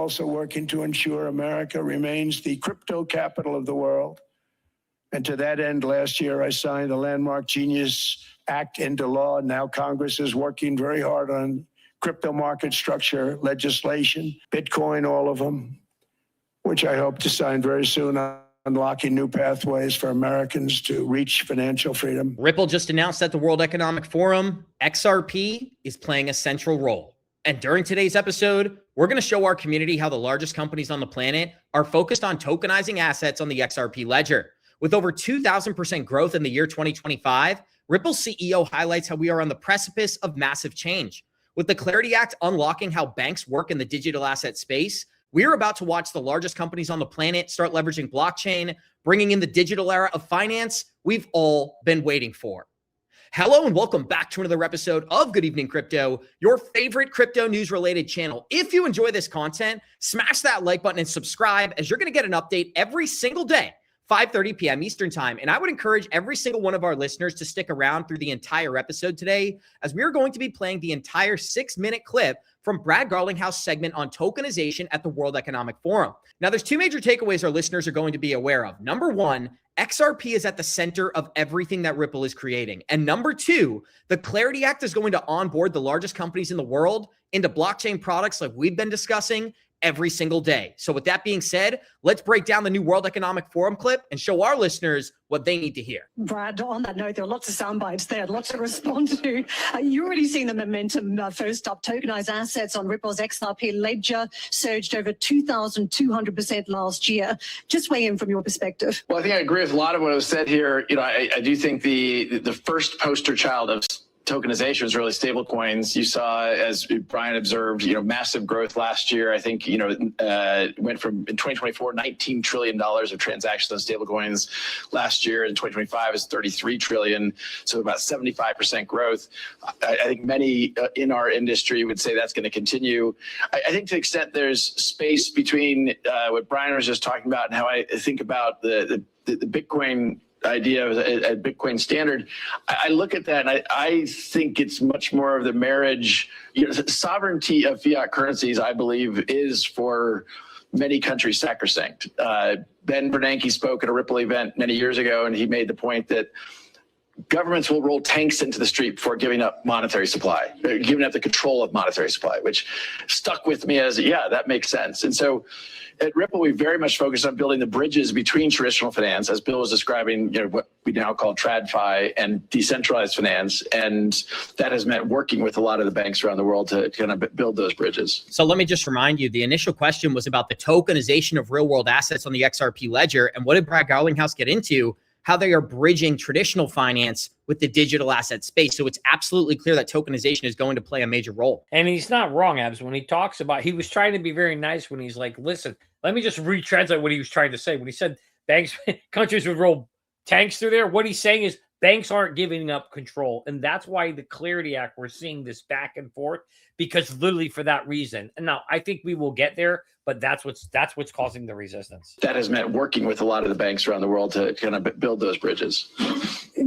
also working to ensure America remains the crypto capital of the world. And to that end, last year, I signed the landmark Genius Act into law. Now Congress is working very hard on crypto market structure legislation, Bitcoin, all of them, which I hope to sign very soon, unlocking new pathways for Americans to reach financial freedom. Ripple just announced at the World Economic Forum, XRP is playing a central role. And during today's episode, we're going to show our community how the largest companies on the planet are focused on tokenizing assets on the XRP ledger. With over 2,000% growth in the year 2025, Ripple's CEO highlights how we are on the precipice of massive change. With the Clarity Act unlocking how banks work in the digital asset space, we're about to watch the largest companies on the planet start leveraging blockchain, bringing in the digital era of finance we've all been waiting for. Hello and welcome back to another episode of Good Evening Crypto, your favorite crypto news related channel. If you enjoy this content, smash that like button and subscribe, as you're going to get an update every single day, 5:30 p.m. Eastern time. And I would encourage every single one of our listeners to stick around through the entire episode today, as we are going to be playing the entire 6-minute clip from Brad Garlinghouse segment on tokenization at the World Economic Forum. Now, there's two major takeaways our listeners are going to be aware of. Number one, XRP is at the center of everything that Ripple is creating. And number two, the Clarity Act is going to onboard the largest companies in the world into blockchain products like we've been discussing every single day. So with that being said, let's break down the new World Economic Forum clip and show our listeners what they need to hear. Brad, on that note, there are lots of sound bites there, lots to respond to. You already seen the momentum. First up, tokenized assets on Ripple's XRP ledger surged over 2,200% last year. Just weigh in from your perspective. Well, I think I agree with a lot of what was said here. You know, I do think the first poster child of tokenization was really stable coins. You saw, as Brian observed, massive growth last year. I think, went from, in 2024, $19 trillion of transactions on stable coins. Last year in 2025 is $33 trillion. So about 75% growth. I think many in our industry would say that's going to continue. I think to the extent there's space between what Brian was just talking about and how I think about the Bitcoin idea of a Bitcoin standard, I look at that and I think it's much more of the marriage. Sovereignty of fiat currencies, I believe, is for many countries sacrosanct. Ben Bernanke spoke at a Ripple event many years ago, and he made the point that governments will roll tanks into the street before giving up monetary supply, giving up the control of monetary supply, which stuck with me as, yeah, that makes sense. And so at Ripple, we very much focus on building the bridges between traditional finance, as Bill was describing, what we now call TradFi, and decentralized finance. And that has meant working with a lot of the banks around the world to kind of build those bridges. So let me just remind you, the initial question was about the tokenization of real world assets on the XRP ledger. And what did Brad Garlinghouse get into? How they are bridging traditional finance with the digital asset space. So it's absolutely clear that tokenization is going to play a major role. And he's not wrong, Abs, when he talks about, he was trying to be very nice when he's like, listen, let me just retranslate what he was trying to say. When he said banks, countries would roll tanks through there, what he's saying is banks aren't giving up control. And that's why the Clarity Act, we're seeing this back and forth, because literally for that reason. And now I think we will get there, but that's what's causing the resistance. That has meant working with a lot of the banks around the world to kind of build those bridges.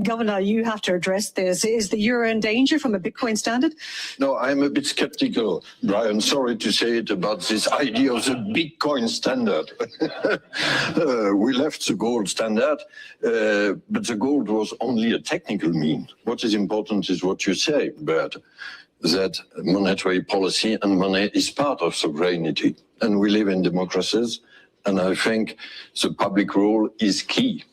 Governor, you have to address this. Is the euro in danger from a Bitcoin standard? No, I'm a bit skeptical, Brian. Sorry to say it about this idea of the Bitcoin standard. We left the gold standard, but the gold was only a technical mean. What is important is what you say, Brad, that monetary policy and money is part of sovereignty. And we live in democracies, and I think the public role is key.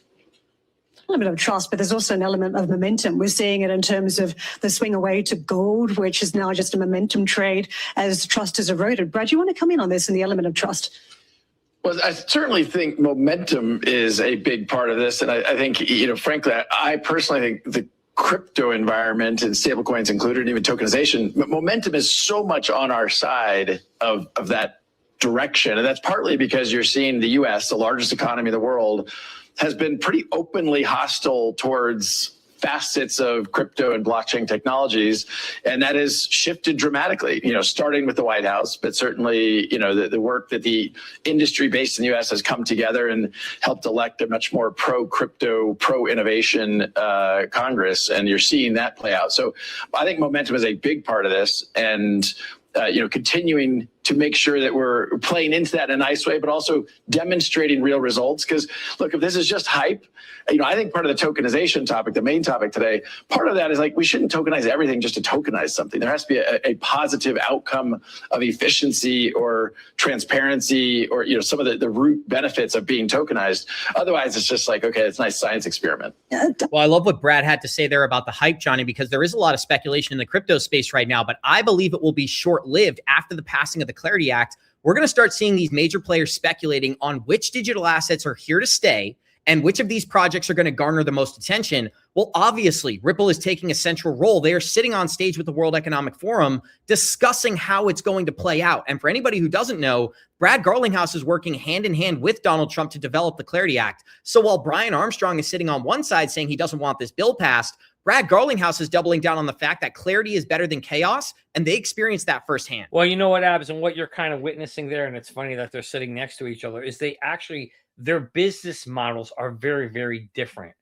Element of trust, but there's also an element of momentum. We're seeing it in terms of the swing away to gold, which is now just a momentum trade as trust has eroded. Brad, do you want to come in on this and the element of trust? Well, I certainly think momentum is a big part of this. And I think, frankly, I personally think the crypto environment, and stablecoins included, and even tokenization, momentum is so much on our side of that direction. And that's partly because you're seeing the US, the largest economy in the world, has been pretty openly hostile towards facets of crypto and blockchain technologies. And that has shifted dramatically, starting with the White House, but certainly, the work that the industry based in the US has come together and helped elect a much more pro-crypto, pro-innovation Congress. And you're seeing that play out. So I think momentum is a big part of this. And continuing to make sure that we're playing into that in a nice way, but also demonstrating real results. Because look, if this is just hype, I think part of the tokenization topic, the main topic today, part of that is like, we shouldn't tokenize everything just to tokenize something. There has to be a positive outcome of efficiency or transparency or, some of the root benefits of being tokenized. Otherwise, it's just like, okay, it's a nice science experiment. Well, I love what Brad had to say there about the hype, Johnny, because there is a lot of speculation in the crypto space right now, but I believe it will be short-lived after the passing of the Clarity Act. We're going to start seeing these major players speculating on which digital assets are here to stay and which of these projects are going to garner the most attention. Well, obviously, Ripple is taking a central role. They are sitting on stage with the World Economic Forum discussing how it's going to play out. And for anybody who doesn't know, Brad Garlinghouse is working hand in hand with Donald Trump to develop the Clarity Act. So while Brian Armstrong is sitting on one side saying he doesn't want this bill passed, Brad Garlinghouse is doubling down on the fact that clarity is better than chaos, and they experienced that firsthand. Well, you know what, Abs, and what you're kind of witnessing there, and it's funny that they're sitting next to each other, is their business models are very, very different.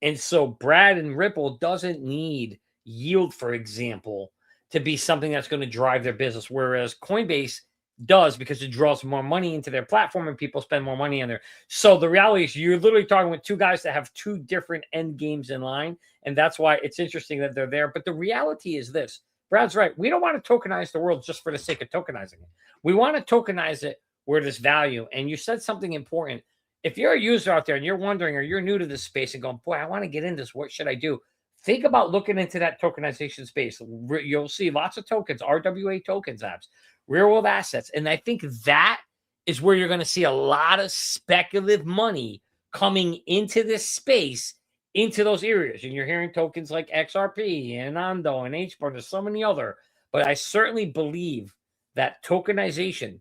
And so Brad and Ripple doesn't need yield, for example, to be something that's going to drive their business, whereas Coinbase does, because it draws more money into their platform and people spend more money on there. So the reality is you're literally talking with two guys that have two different end games in line, and that's why it's interesting that they're there. But the reality is this. Brad's right. We don't want to tokenize the world just for the sake of tokenizing it. We want to tokenize it where there's value. And you said something important. If you're a user out there and you're wondering, or you're new to this space and going, boy, I want to get in this, what should I do? Think about looking into that tokenization space. You'll see lots of tokens, RWA tokens, apps, real world assets. And I think that is where you're going to see a lot of speculative money coming into this space, into those areas. And you're hearing tokens like XRP and Ondo and HBAR. There's so many other. But I certainly believe that tokenization,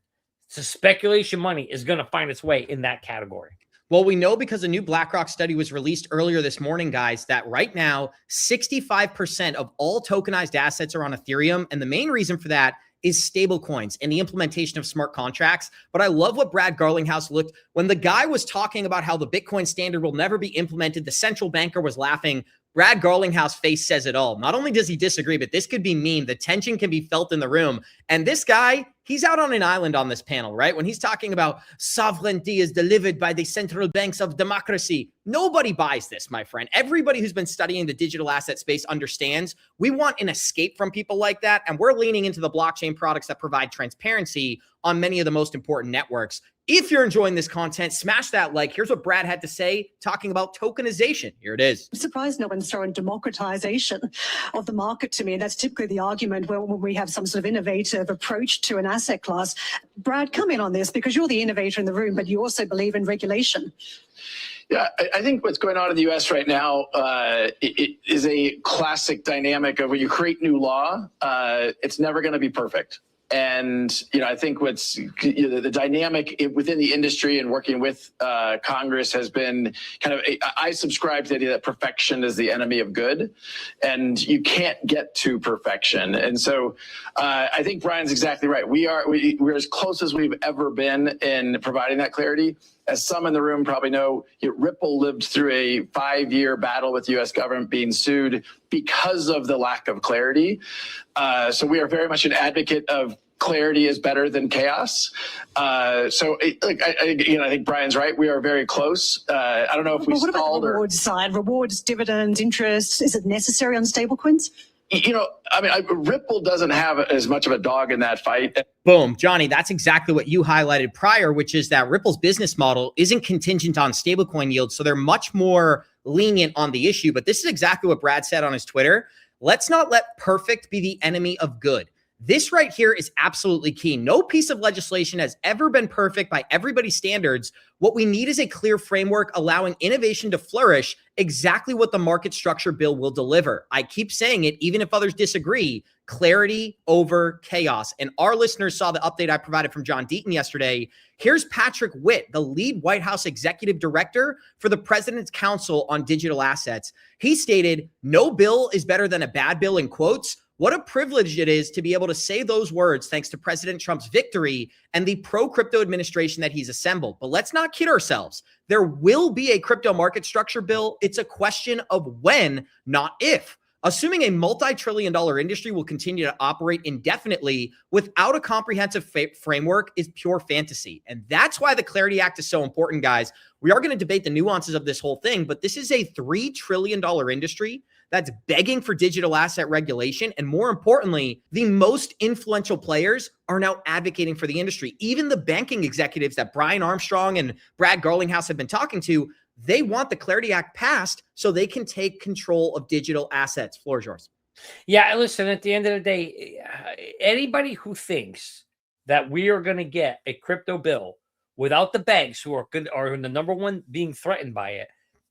so speculation money, is going to find its way in that category. Well, we know because a new BlackRock study was released earlier this morning, guys, that right now, 65% of all tokenized assets are on Ethereum. And the main reason for that is stablecoins and the implementation of smart contracts. But I love what Brad Garlinghouse looked when the guy was talking about how the Bitcoin standard will never be implemented. The central banker was laughing. Brad Garlinghouse face says it all. Not only does he disagree, but this could be mean. The tension can be felt in the room. And this guy, he's out on an island on this panel, right? When he's talking about sovereignty is delivered by the central banks of democracy. Nobody buys this, my friend. Everybody who's been studying the digital asset space understands we want an escape from people like that. And we're leaning into the blockchain products that provide transparency on many of the most important networks. If you're enjoying this content, smash that like. Here's what Brad had to say talking about tokenization. Here it is. I'm surprised no one's throwing democratization of the market to me. That's typically the argument when we have some sort of innovative approach to an asset class. Brad, come in on this because you're the innovator in the room, but you also believe in regulation. Yeah, I think what's going on in the U.S. right now it is a classic dynamic of when you create new law, it's never going to be perfect. And, I think what's the dynamic within the industry and working with Congress has been kind of, I subscribe to the idea that perfection is the enemy of good, and you can't get to perfection. And so I think Brian's exactly right. We're as close as we've ever been in providing that clarity. As some in the room probably know, Ripple lived through a 5-year battle with the U.S. government being sued because of the lack of clarity. So we are very much an advocate of clarity is better than chaos. I think Brian's right. We are very close. I don't know if we what about stalled the rewards side? Rewards, dividends, interest. Is it necessary on stablecoins? Ripple doesn't have as much of a dog in that fight. Boom, Johnny, that's exactly what you highlighted prior, which is that Ripple's business model isn't contingent on stablecoin yields. So they're much more lenient on the issue. But this is exactly what Brad said on his Twitter. Let's not let perfect be the enemy of good. This right here is absolutely key. No piece of legislation has ever been perfect by everybody's standards. What we need is a clear framework allowing innovation to flourish, exactly what the market structure bill will deliver. I keep saying it, even if others disagree, clarity over chaos. And our listeners saw the update I provided from John Deaton yesterday. Here's Patrick Witt, the lead White House executive director for the President's Council on Digital Assets. He stated, "No bill is better than a bad bill," in quotes. What a privilege it is to be able to say those words thanks to President Trump's victory and the pro-crypto administration that he's assembled. But let's not kid ourselves. There will be a crypto market structure bill. It's a question of when, not if. Assuming a multi-trillion-dollar industry will continue to operate indefinitely without a comprehensive framework is pure fantasy. And that's why the Clarity Act is so important, guys. We are going to debate the nuances of this whole thing, but this is a $3 trillion industry that's begging for digital asset regulation. And more importantly, the most influential players are now advocating for the industry. Even the banking executives that Brian Armstrong and Brad Garlinghouse have been talking to, they want the Clarity Act passed so they can take control of digital assets. Floor is yours. Yeah, listen, at the end of the day, anybody who thinks that we are going to get a crypto bill without the banks who are the number one being threatened by it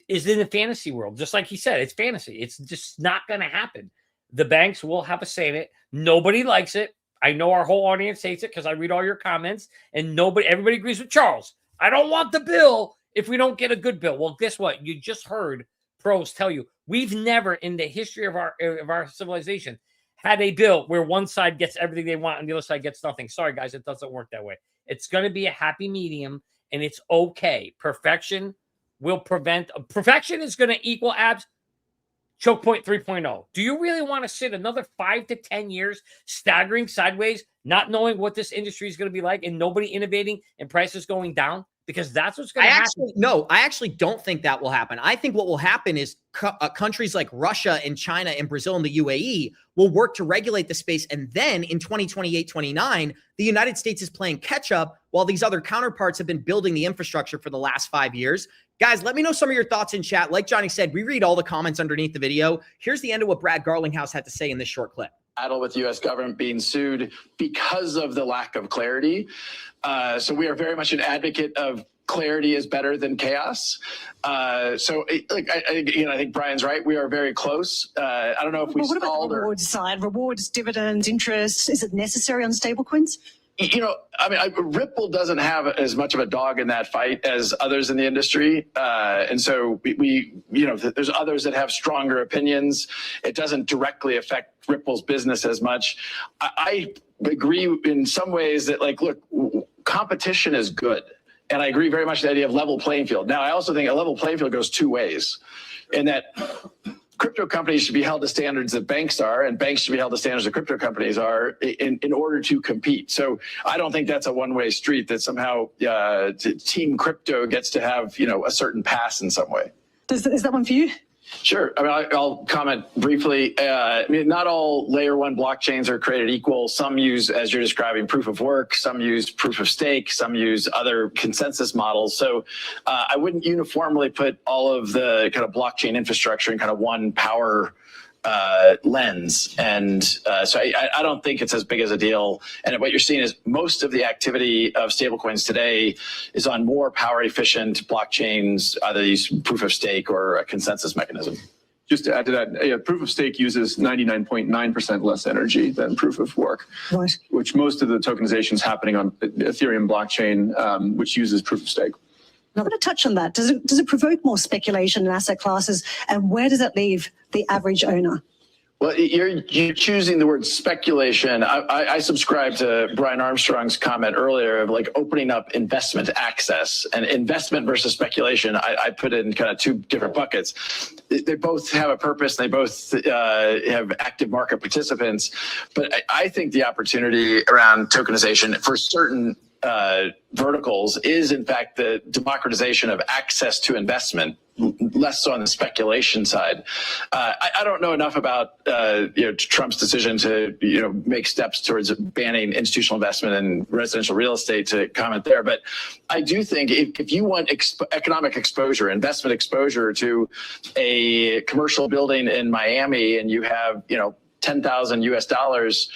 is in the fantasy world. Just like he said, it's fantasy. It's just not going to happen. The banks will have a say in it. Nobody likes it. I know our whole audience hates it because I read all your comments, and everybody agrees with Charles. I don't want the bill if we don't get a good bill. Well, guess what? You just heard pros tell you we've never in the history of our civilization had a bill where one side gets everything they want and the other side gets nothing. Sorry, guys, it doesn't work that way. It's going to be a happy medium, and it's okay. Perfection will prevent. Perfection is going to equal abs. Choke point 3.0. Do you really want to sit another 5 to 10 years staggering sideways, not knowing what this industry is going to be like, and nobody innovating and prices going down? Because that's what's going to happen. No, I actually don't think that will happen. I think what will happen is countries like Russia and China and Brazil and the UAE will work to regulate the space. And then in 2028, 29, the United States is playing catch up while these other counterparts have been building the infrastructure for the last 5 years. Guys, let me know some of your thoughts in chat. Like Johnny said, we read all the comments underneath the video. Here's the end of what Brad Garlinghouse had to say in this short clip. Battle with the U.S. government being sued because of the lack of clarity. So we are very much an advocate of clarity is better than chaos. I think Brian's right. We are very close. I don't know if we what stalled about the rewards side? Rewards, dividends, interest. Is it necessary on stablecoins? Ripple doesn't have as much of a dog in that fight as others in the industry. And so there's others that have stronger opinions. It doesn't directly affect Ripple's business as much. I agree in some ways that, look, competition is good. And I agree very much with the idea of level playing field. Now, I also think a level playing field goes two ways, in that crypto companies should be held to standards that banks are, and banks should be held to standards that crypto companies are in order to compete. So I don't think that's a one-way street that somehow Team Crypto gets to have, a certain pass in some way. Is that one for you? Sure. I'll comment briefly. Not all layer one blockchains are created equal. Some use, as you're describing, proof of work. Some use proof of stake. Some use other consensus models. So I wouldn't uniformly put all of the kind of blockchain infrastructure in kind of one power lens. And so I don't think it's as big as a deal. And what you're seeing is most of the activity of stablecoins today is on more power efficient blockchains, either use proof of stake or a consensus mechanism. Just to add to that, proof of stake uses 99.9% less energy than proof of work, Right. which most of the tokenization is happening on Ethereum blockchain, which uses proof of stake. I'm going to touch on that. Does it provoke more speculation in asset classes, and where does it leave the average owner? Well, you're choosing the word speculation. I subscribe to Brian Armstrong's comment earlier of opening up investment access, and investment versus speculation. I put it in kind of two different buckets. They both have a purpose. They both have active market participants. But I think the opportunity around tokenization for certain verticals is, in fact, the democratization of access to investment, less so on the speculation side. I don't know enough about Trump's decision to make steps towards banning institutional investment in residential real estate to comment there. But I do think if you want economic exposure, investment exposure to a commercial building in Miami, and you have $10,000 US,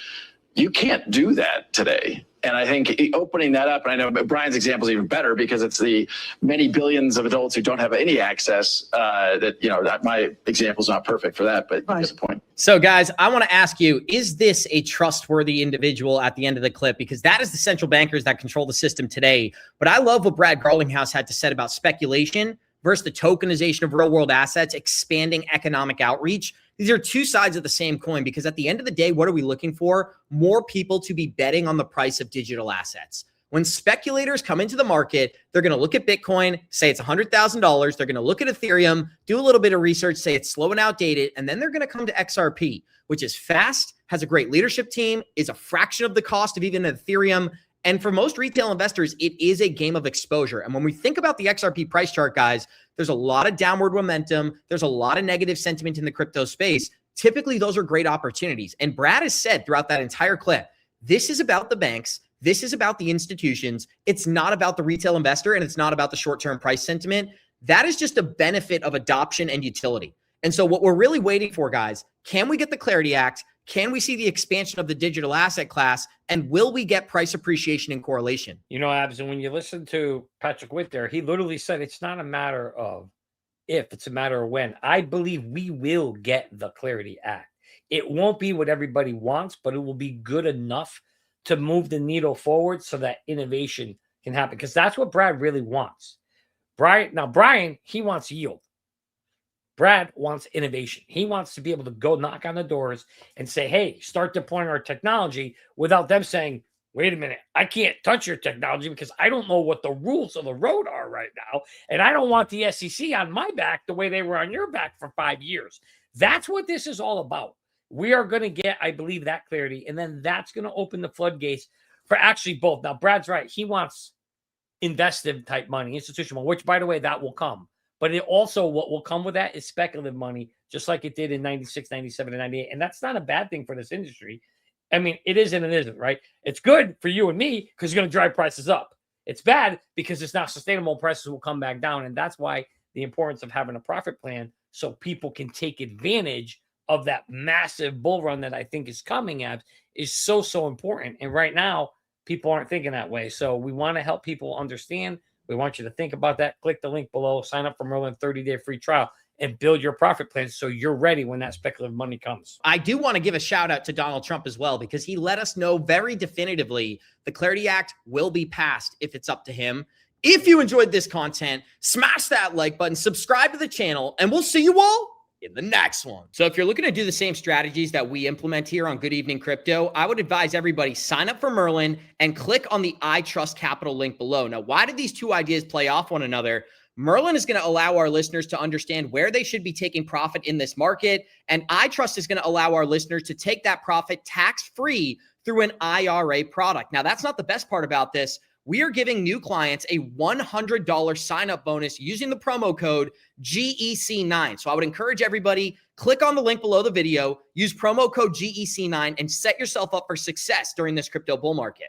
you can't do that today. And I think opening that up, and I know Brian's example is even better because it's the many billions of adults who don't have any access that my example is not perfect for that, but that's the point. So guys, I want to ask you, is this a trustworthy individual at the end of the clip? Because that is the central bankers that control the system today. But I love what Brad Garlinghouse had to say about speculation versus the tokenization of real world assets, expanding economic outreach. These are two sides of the same coin, because at the end of the day, what are we looking for? More people to be betting on the price of digital assets. When speculators come into the market, they're going to look at Bitcoin, say it's $100,000. They're going to look at Ethereum, do a little bit of research, say it's slow and outdated, and then they're going to come to XRP, which is fast, has a great leadership team, is a fraction of the cost of even Ethereum. And for most retail investors, it is a game of exposure. And when we think about the XRP price chart, guys, there's a lot of downward momentum. There's a lot of negative sentiment in the crypto space. Typically, those are great opportunities. And Brad has said throughout that entire clip, this is about the banks. This is about the institutions. It's not about the retail investor, and it's not about the short-term price sentiment. That is just a benefit of adoption and utility. And so what we're really waiting for, guys, can we get the Clarity Act? Can we see the expansion of the digital asset class? And will we get price appreciation and correlation? You know, Abs, and when you listen to Patrick Witt there, he literally said it's not a matter of if, it's a matter of when. I believe we will get the Clarity Act. It won't be what everybody wants, but it will be good enough to move the needle forward so that innovation can happen. Because that's what Brad really wants. Brian, he wants yield. Brad wants innovation. He wants to be able to go knock on the doors and say, hey, start deploying our technology without them saying, wait a minute, I can't touch your technology because I don't know what the rules of the road are right now. And I don't want the SEC on my back the way they were on your back for 5 years. That's what this is all about. We are going to get, I believe, that clarity. And then that's going to open the floodgates for actually both. Now, Brad's right. He wants investive type money, institutional, which, by the way, that will come. But it also, what will come with that is speculative money, just like it did in 96, 97, and 98. And that's not a bad thing for this industry. I mean, it is and it isn't, right? It's good for you and me because it's going to drive prices up. It's bad because it's not sustainable. Prices will come back down. And that's why the importance of having a profit plan so people can take advantage of that massive bull run that I think is coming at is so, so important. And right now, people aren't thinking that way. So we want to help people understand. We want you to think about that. Click the link below, sign up for Merlin 30-day free trial, and build your profit plan so you're ready when that speculative money comes. I do want to give a shout out to Donald Trump as well, because he let us know very definitively the Clarity Act will be passed if it's up to him. If you enjoyed this content, smash that like button, subscribe to the channel, and we'll see you all in the next one. So if you're looking to do the same strategies that we implement here on Good Evening Crypto, I would advise everybody sign up for Merlin and click on the ITrust Capital link below. Now, why did these two ideas play off one another? Merlin is going to allow our listeners to understand where they should be taking profit in this market, and ITrust is going to allow our listeners to take that profit tax-free through an IRA product. Now, that's not the best part about this. We are giving new clients a $100 sign-up bonus using the promo code GEC9. So I would encourage everybody, click on the link below the video, use promo code GEC9, and set yourself up for success during this crypto bull market.